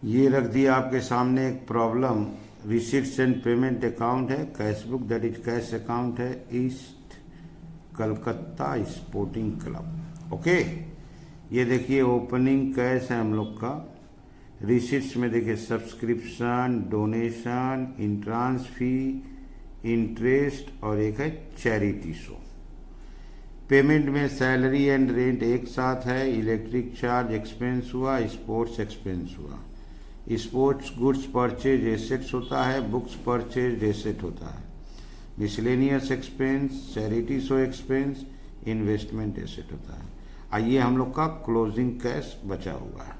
ये रख दिया आपके सामने एक problem. Receipts and payment account है, cash book that is cash account है, East Calcutta Sporting Club. Okay, ये देखिए ओपनिंग कैश है हम लोग का। रिसीट्स में देखिए सब्सक्रिप्शन, डोनेशन, इंट्रांस फी, इंटरेस्ट और एक है चैरिटी शो। पेमेंट में सैलरी एंड रेंट एक साथ है, इलेक्ट्रिक चार्ज एक्सपेंस हुआ, स्पोर्ट्स एक्सपेंस हुआ। स्पोर्ट्स गुड्स परचेज एसेट्स होता है, बुक्स परचेज एसेट होता है, miscellaneous expense, charity show expense, investment asset होता है। आइए हम लोग का क्लोजिंग कैश बचा हुआ है।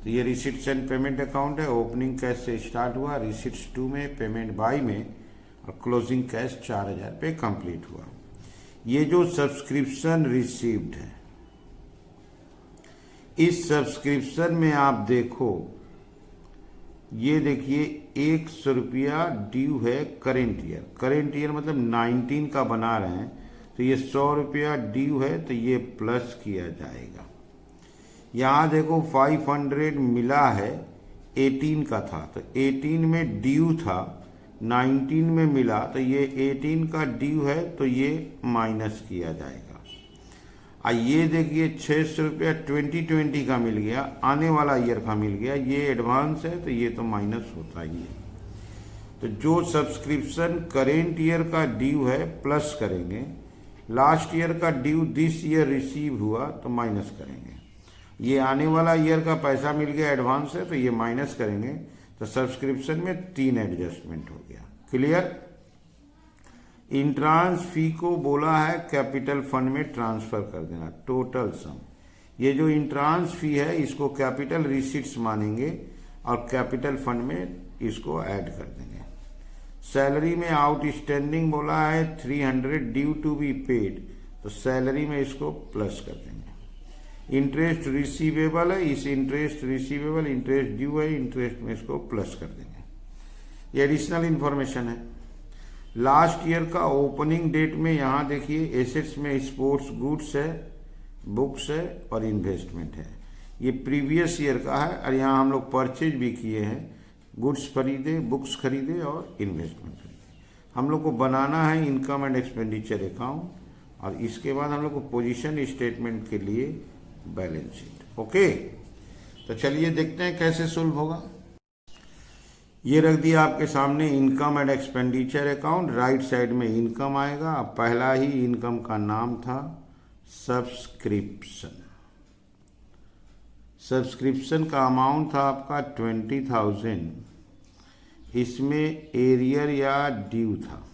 तो ये रिसीट्स एंड पेमेंट अकाउंट है। ओपनिंग कैश से स्टार्ट हुआ, रिसीट्स 2 में, पेमेंट बाई में, और क्लोजिंग कैश 4000 पे कंप्लीट हुआ। ये जो सब्सक्रिप्शन रिसीव्ड है, इस सब्सक्रिप्शन में आप देखो, ये देखिए 100 रुपया ड्यू है करेंट ईयर। करेंट ईयर मतलब 19 का बना रहे हैं, तो ये 100 रुपया ड्यू है, तो ये प्लस किया जाएगा। यहाँ देखो 500 मिला है, 18 का था, तो 18 में ड्यू था, 19 में मिला, तो ये 18 का ड्यू है, तो ये माइनस किया जाएगा। ये देखिए 600 रुपया 2020 का मिल गया, आने वाला ईयर का मिल गया, ये एडवांस है, तो ये तो माइनस होता ही है। तो जो सब्सक्रिप्शन करेंट ईयर का ड्यू है प्लस करेंगे, लास्ट ईयर का ड्यू दिस ईयर रिसीव हुआ तो माइनस करेंगे। ये आने वाला ईयर का पैसा मिल गया एडवांस है, तो ये माइनस करेंगे। तो सब्सक्रिप्शन में 3 एडजस्टमेंट हो गया। क्लियर? इंट्रांस फी को बोला है कैपिटल फंड में ट्रांसफर कर देना, टोटल सम। ये जो इंट्रांस फी है इसको कैपिटल रिसीट्स मानेंगे और कैपिटल फंड में इसको ऐड कर देंगे। सैलरी में आउटस्टैंडिंग बोला है 300 ड्यू टू बी पेड, तो सैलरी में इसको प्लस कर देंगे। इंटरेस्ट रिसीवेबल है, इस इंटरेस्ट रिसीवेबल, इंटरेस्ट ड्यू है, इंटरेस्ट में इसको प्लस कर देंगे। ये एडिशनल इंफॉर्मेशन है। लास्ट ईयर का ओपनिंग डेट में यहाँ देखिए एसेट्स में स्पोर्ट्स गुड्स है, बुक्स है और इन्वेस्टमेंट है। ये प्रीवियस ईयर का है, और यहाँ हम लोग परचेज भी किए हैं, गुड्स खरीदे, बुक्स खरीदे और इन्वेस्टमेंट खरीदे। हम लोग को बनाना है इनकम एंड एक्सपेंडिचर अकाउंट, और इसके बाद हम लोग को पोजीशन स्टेटमेंट के लिए बैलेंस शीट। ओके, तो चलिए देखते हैं कैसे सोल्व होगा। ये रख दिया आपके सामने income and expenditure account. Right side में इनकम आएगा। अब पहला ही इनकम का नाम था सब्सक्रिप्शन। सब्सक्रिप्शन का अमाउंट था आपका 20,000। इसमें एरियर या ड्यू था,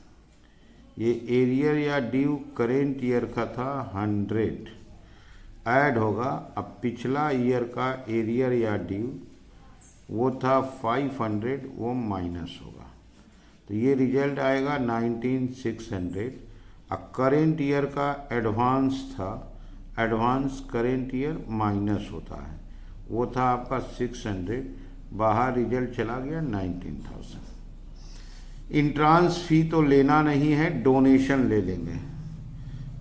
ये एरियर या ड्यू करेंट ईयर का था 100, ऐड होगा। अब पिछला ईयर का एरियर या ड्यू वो था 500, वो माइनस होगा, तो ये रिजल्ट आएगा 19,600। अब करेंट ईयर का एडवांस था, एडवांस करेंट ईयर माइनस होता है, वो था आपका 600, बाहर रिजल्ट चला गया 19,000। इंट्रांस फी तो लेना नहीं है, डोनेशन ले लेंगे।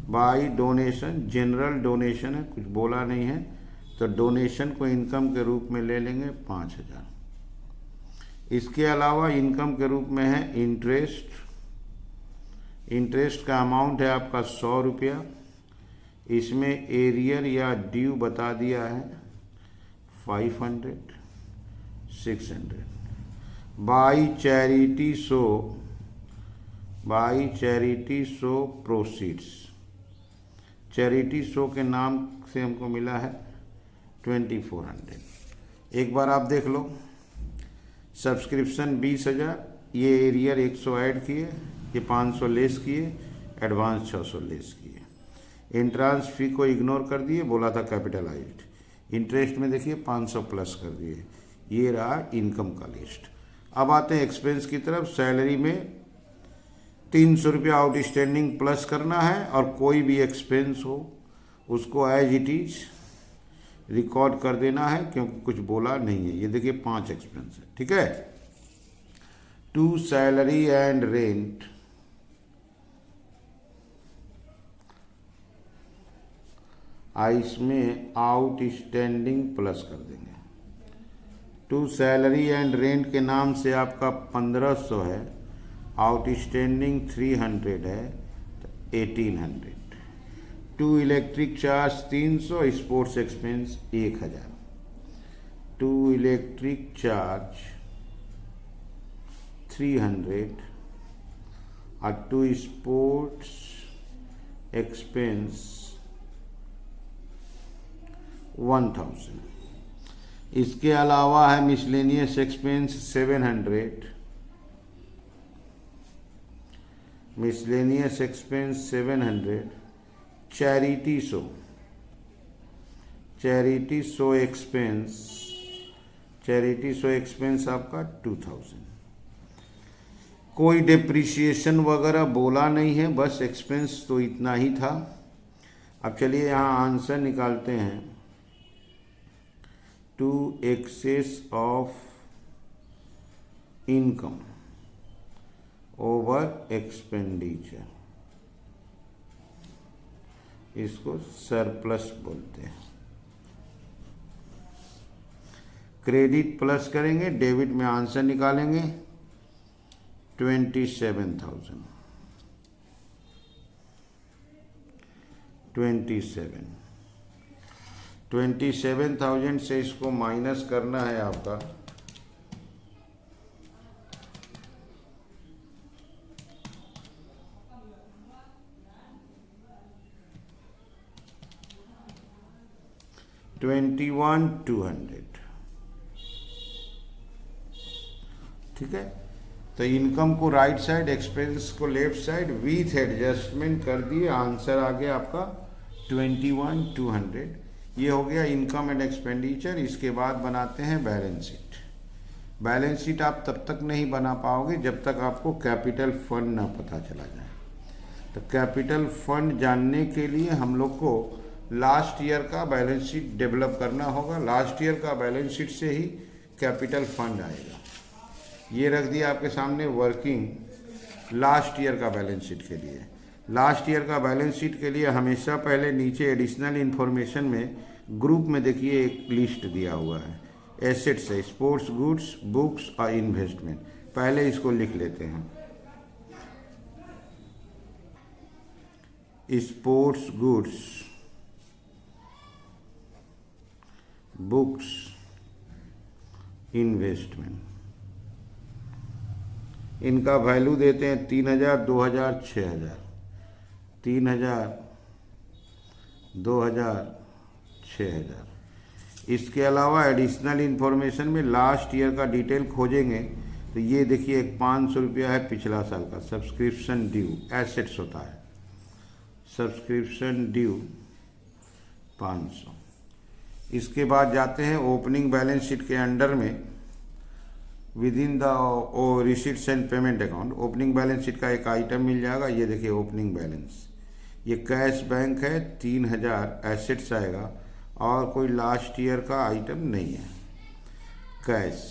बाई डोनेशन, जनरल डोनेशन है, कुछ बोला नहीं है, तो डोनेशन को इनकम के रूप में ले लेंगे 5,000। इसके अलावा इनकम के रूप में है इंटरेस्ट। इंटरेस्ट का अमाउंट है आपका 100 रुपया। इसमें एरियर या ड्यू बता दिया है 500, 600। By charity show, by charity show proceeds, charity show के नाम से हमको मिला है 2400। एक बार आप देख लो, सब्सक्रिप्शन 20,000, ये एरियर 100 ऐड किए, ये 500 लेस किए, एडवांस 600 लेस किए। एंट्रांस फी को इग्नोर कर दिए, बोला था कैपिटलाइज्ड। इंटरेस्ट में देखिए 500 प्लस कर दिए। ये रहा इनकम का लिस्ट। अब आते हैं एक्सपेंस की तरफ। सैलरी में 300 रुपया आउटस्टैंडिंग प्लस करना है, और कोई भी एक्सपेंस हो उसको एज इट इज रिकॉर्ड कर देना है, क्योंकि कुछ बोला नहीं है। ये देखिए 5 एक्सपेंस है, ठीक है। टू सैलरी एंड रेंट, इसमें आउटस्टैंडिंग प्लस कर देंगे। टू सैलरी एंड रेंट के नाम से आपका 1500 है, आउटस्टैंडिंग 300 है, तो 1800। To electric charge 300, sports expense 1000। To electric charge 300 और टू स्पोर्ट्स एक्सपेंस 1000। इसके अलावा है miscellaneous expense 700, miscellaneous expense 700, charity show expense आपका 2000। कोई डिप्रिसिएशन वगैरह बोला नहीं है, बस एक्सपेंस तो इतना ही था। अब चलिए यहाँ आंसर निकालते हैं। To excess of income over expenditure, इसको सरप्लस बोलते हैं। क्रेडिट प्लस करेंगे, डेबिट में आंसर निकालेंगे 27,000। 27,000 से इसको माइनस करना है आपका 21,200। ठीक है, तो इनकम को राइट साइड, एक्सपेंस को लेफ्ट साइड विथ एडजस्टमेंट कर दिए, आंसर आ गया आपका 21,200। ये हो गया इनकम एंड एक्सपेंडिचर। इसके बाद बनाते हैं बैलेंस शीट। बैलेंस शीट आप तब तक नहीं बना पाओगे जब तक आपको कैपिटल फंड ना पता चला जाए। तो कैपिटल फंड जानने के लिए हम लोग को लास्ट ईयर का बैलेंस शीट डेवलप करना होगा। लास्ट ईयर का बैलेंस शीट से ही कैपिटल फंड आएगा। ये रख दिया आपके सामने वर्किंग लास्ट ईयर का बैलेंस शीट के लिए। लास्ट ईयर का बैलेंस शीट के लिए हमेशा पहले नीचे एडिशनल इन्फॉर्मेशन में ग्रुप में देखिए एक लिस्ट दिया हुआ है, एसेट्स है, स्पोर्ट्स गुड्स, बुक्स और इन्वेस्टमेंट। पहले इसको लिख लेते हैं, स्पोर्ट्स गुड्स, बुक्स, इन्वेस्टमेंट। इनका वैल्यू देते हैं 3,000, 2,000, 6,000। 3,000, 2,000, 6,000। इसके अलावा एडिशनल इन्फॉर्मेशन में लास्ट ईयर का डिटेल खोजेंगे तो ये देखिए एक 500 रुपया है पिछला साल का, सब्सक्रिप्शन ड्यू एसेट्स होता है, सब्सक्रिप्शन ड्यू 500। इसके बाद जाते हैं ओपनिंग बैलेंस शीट के अंडर में with in the receipts and payment account. Opening balance sheet का एक आइटम मिल जाएगा, ये देखिए ओपनिंग बैलेंस। ये कैश बैंक है, 3,000 एसेट्स आएगा और कोई लास्ट ईयर का आइटम नहीं है। कैश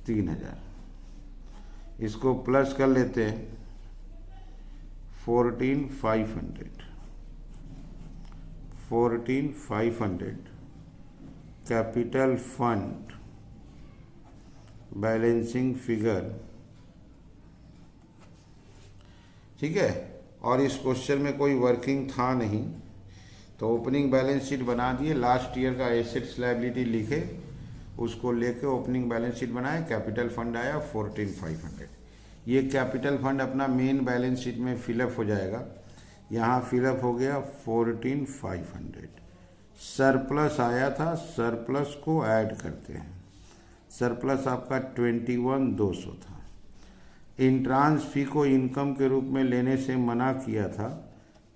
3,000, इसको प्लस कर लेते हैं 14,500। 14,500 कैपिटल फंड बैलेंसिंग फिगर। ठीक है, और इस क्वेश्चन में कोई वर्किंग था नहीं तो ओपनिंग बैलेंस शीट बना दिए। लास्ट ईयर का एसेट्स लायबिलिटी लिखे, उसको लेके ओपनिंग बैलेंस शीट बनाए, कैपिटल फंड आया 14,500। ये कैपिटल फंड अपना मेन बैलेंस शीट में फिलअप हो जाएगा। यहाँ फिलअप हो गया 14,500। सरप्लस आया था, सरप्लस को ऐड करते हैं। सरप्लस आपका 21,200 था। इंट्रांस फी को इनकम के रूप में लेने से मना किया था,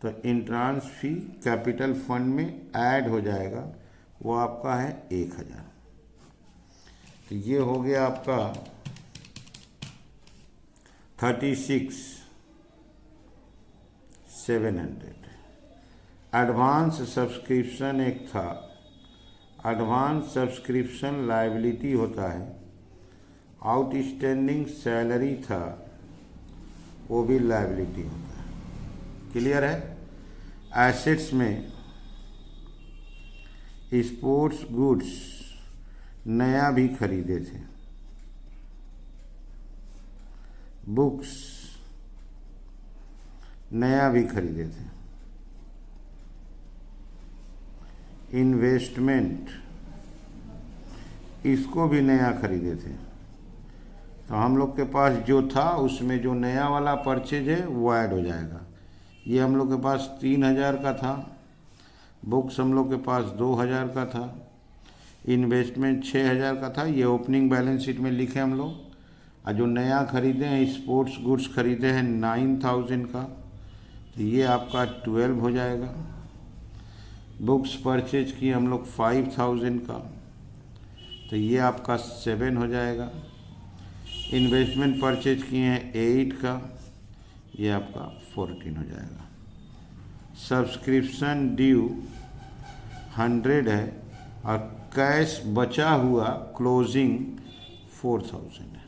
तो इंट्रांस फी कैपिटल फंड में ऐड हो जाएगा, वो आपका है 1,000। तो ये हो गया आपका 36,700। एडवांस सब्सक्रिप्शन एक था, एडवांस सब्सक्रिप्शन लायबिलिटी होता है। आउटस्टैंडिंग सैलरी था, वो भी लायबिलिटी होता है। क्लियर है। एसेट्स में स्पोर्ट्स गुड्स नया भी खरीदे थे। बुक्स नया भी खरीदे थे। इन्वेस्टमेंट इसको भी नया खरीदे थे। तो हम लोग के पास जो था उसमें जो नया वाला परचेज है वो ऐड हो जाएगा। ये हम लोग के पास 3000 का था, बुक्स हम लोग के पास 2000 का था, इन्वेस्टमेंट 6000 का था। ये ओपनिंग बैलेंस शीट में लिखे हम लोग। और जो नया खरीदे हैं स्पोर्ट्स गुड्स खरीदे हैं 9000 का, तो ये आपका 12 हो जाएगा। बुक्स परचेज किए हम लोग 5000 का, तो ये आपका 7 हो जाएगा। इन्वेस्टमेंट परचेज किए हैं 8 का, ये आपका 14 हो जाएगा। सब्सक्रिप्शन ड्यू 100 है और कैश बचा हुआ क्लोजिंग 4000 है।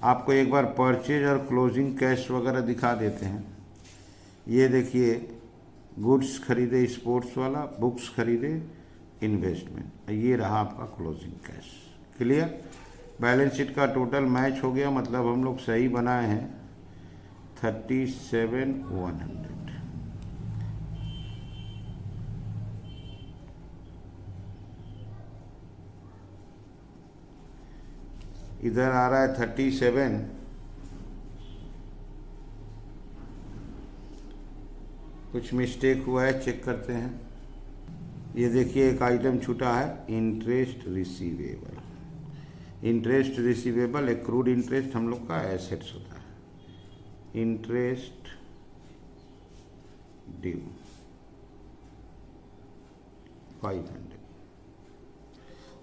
आपको एक बार परचेज और क्लोजिंग कैश वगैरह दिखा देते हैं। ये देखिए, गुड्स खरीदे स्पोर्ट्स वाला, बुक्स खरीदे इन्वेस्टमेंट, ये रहा आपका closing cash. Clear? Balance sheet का टोटल मैच हो गया, मतलब हम लोग सही बनाए हैं 37,100। इधर आ रहा है 37, कुछ मिस्टेक हुआ है, चेक करते हैं। ये देखिए एक आइटम छूटा है, interest receivable. Interest receivable accrued interest हम लोग का एसेट्स होता है। Interest due 500,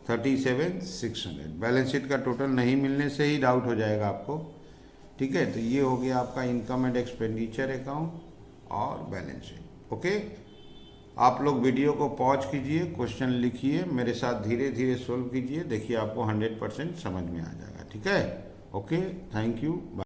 37,600। बैलेंस शीट का टोटल नहीं मिलने से ही डाउट हो जाएगा आपको। ठीक है, तो ये हो गया आपका इनकम एंड एक्सपेंडिचर अकाउंट और बैलेंस शीट। ओके, आप लोग वीडियो को पॉज कीजिए, क्वेश्चन लिखिए, मेरे साथ धीरे धीरे सोल्व कीजिए, देखिए आपको 100% समझ में आ जाएगा। ठीक है, ओके, थैंक यू।